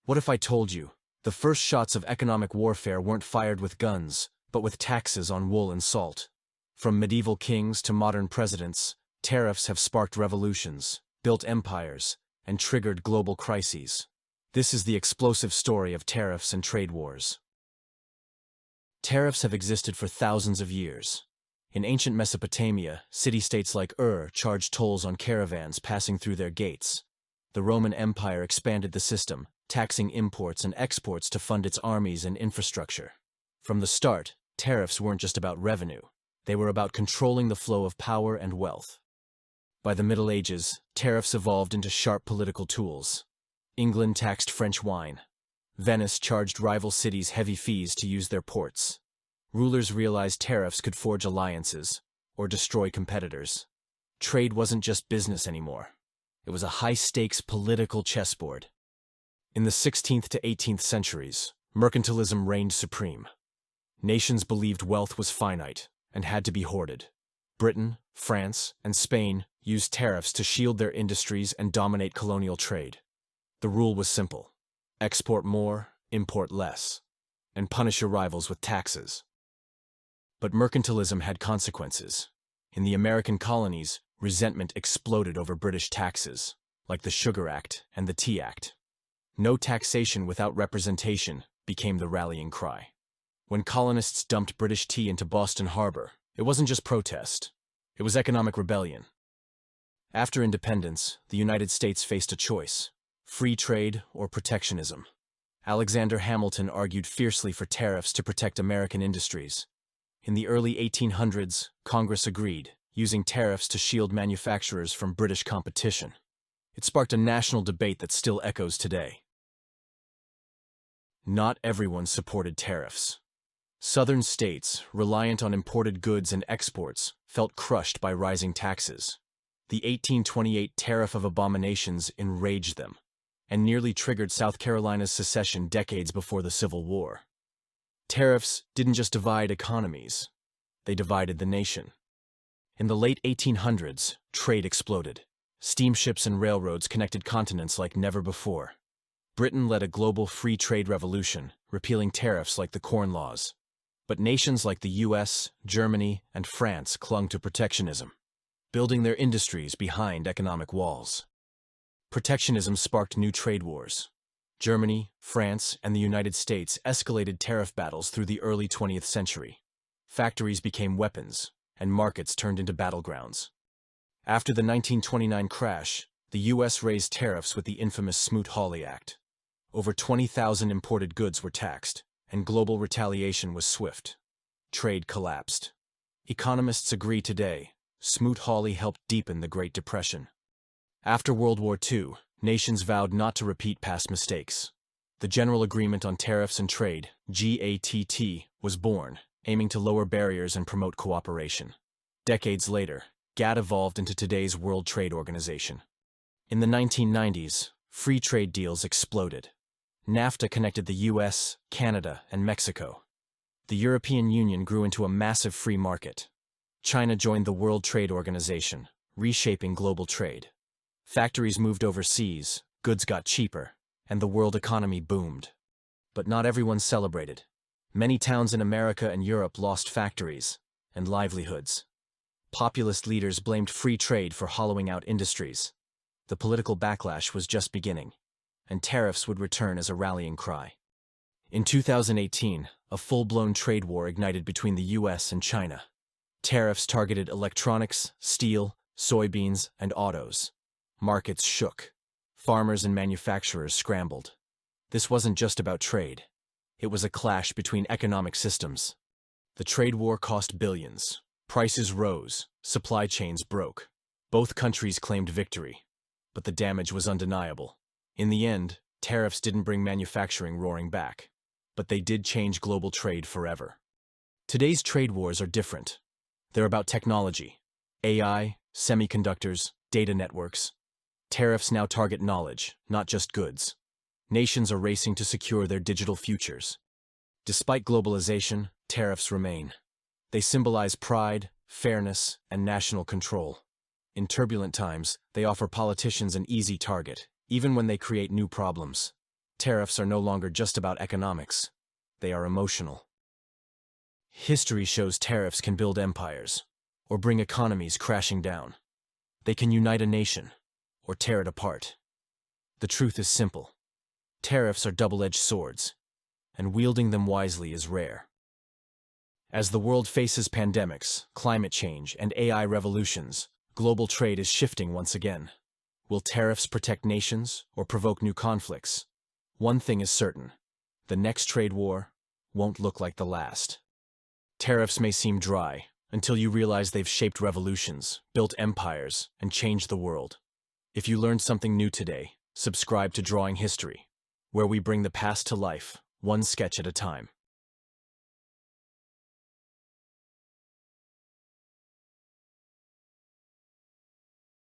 What if I told you, the first shots of economic warfare weren't fired with guns, but with taxes on wool and salt? From medieval kings to modern presidents, tariffs have sparked revolutions, built empires, and triggered global crises. This is the explosive story of tariffs and trade wars. Tariffs have existed for thousands of years. In ancient Mesopotamia, city-states like charged tolls on caravans passing through their gates. The Roman Empire expanded the system, taxing imports and exports to fund its armies and infrastructure. From the start, tariffs weren't just about revenue. They were about controlling the flow of power and wealth. By the Middle Ages, tariffs evolved into sharp political tools. England taxed French wine. Venice charged rival cities heavy fees to use their ports. Rulers realized tariffs could forge alliances or destroy competitors. Trade wasn't just business anymore. It was a high-stakes political chessboard. In the 16th to 18th centuries, mercantilism reigned supreme. Nations believed wealth was finite and had to be hoarded. Britain, France, and Spain used tariffs to shield their industries and dominate colonial trade. The rule was simple: export more, import less, and punish your rivals with taxes. But mercantilism had consequences. In the American colonies, resentment exploded over British taxes, like the Sugar Act and the Tea Act. No taxation without representation became the rallying cry. When colonists dumped British tea into Boston Harbor, it wasn't just protest. It was economic rebellion. After independence, the United States faced a choice: free trade or protectionism. Alexander Hamilton argued fiercely for tariffs to protect American industries. In the early 1800s, Congress agreed, using tariffs to shield manufacturers from British competition. It sparked a national debate that still echoes today. Not everyone supported tariffs. Southern states, reliant on imported goods and exports, felt crushed by rising taxes. The 1828 Tariff of Abominations enraged them, and nearly triggered South Carolina's secession decades before the Civil War. Tariffs didn't just divide economies, they divided the nation. In the late 1800s, trade exploded. Steamships and railroads connected continents like never before. Britain led a global free trade revolution, repealing tariffs like the Corn Laws. But nations like the US, Germany, and France clung to protectionism, building their industries behind economic walls. Protectionism sparked new trade wars. Germany, France, and the United States escalated tariff battles through the early 20th century. Factories became weapons, and markets turned into battlegrounds. After the 1929 crash, the U.S. raised tariffs with the infamous Smoot-Hawley Act. Over 20,000 imported goods were taxed, and global retaliation was swift. Trade collapsed. Economists agree today, Smoot-Hawley helped deepen the Great Depression. After World War II, nations vowed not to repeat past mistakes. The General Agreement on Tariffs and Trade, GATT, was born, aiming to lower barriers and promote cooperation. Decades later, GATT evolved into today's World Trade Organization. In the 1990s, free trade deals exploded. NAFTA connected the US, Canada, and Mexico. The European Union grew into a massive free market. China joined the World Trade Organization, reshaping global trade. Factories moved overseas, goods got cheaper, and the world economy boomed. But not everyone celebrated. Many towns in America and Europe lost factories and livelihoods. Populist leaders blamed free trade for hollowing out industries. The political backlash was just beginning, and tariffs would return as a rallying cry. In 2018, a full-blown trade war ignited between the US and China. Tariffs targeted electronics, steel, soybeans, and autos. Markets shook. Farmers and manufacturers scrambled. This wasn't just about trade. It was a clash between economic systems. The trade war cost billions. Prices rose. Supply chains broke. Both countries claimed victory, but the damage was undeniable. In the end, tariffs didn't bring manufacturing roaring back, but they did change global trade forever. Today's trade wars are different. They're about technology, AI, semiconductors, data networks. Tariffs now target knowledge, not just goods. Nations are racing to secure their digital futures. Despite globalization, tariffs remain. They symbolize pride, fairness, and national control. In turbulent times, they offer politicians an easy target, even when they create new problems. Tariffs are no longer just about economics. They are emotional. History shows tariffs can build empires, or bring economies crashing down. They can unite a nation, or tear it apart. The truth is simple. Tariffs are double-edged swords, and wielding them wisely is rare. As the world faces pandemics, climate change, and AI revolutions, global trade is shifting once again. Will tariffs protect nations or provoke new conflicts? One thing is certain: the next trade war won't look like the last. Tariffs may seem dry until you realize they've shaped revolutions, built empires, and changed the world. If you learned something new today, subscribe to Drawing History, where we bring the past to life, one sketch at a time.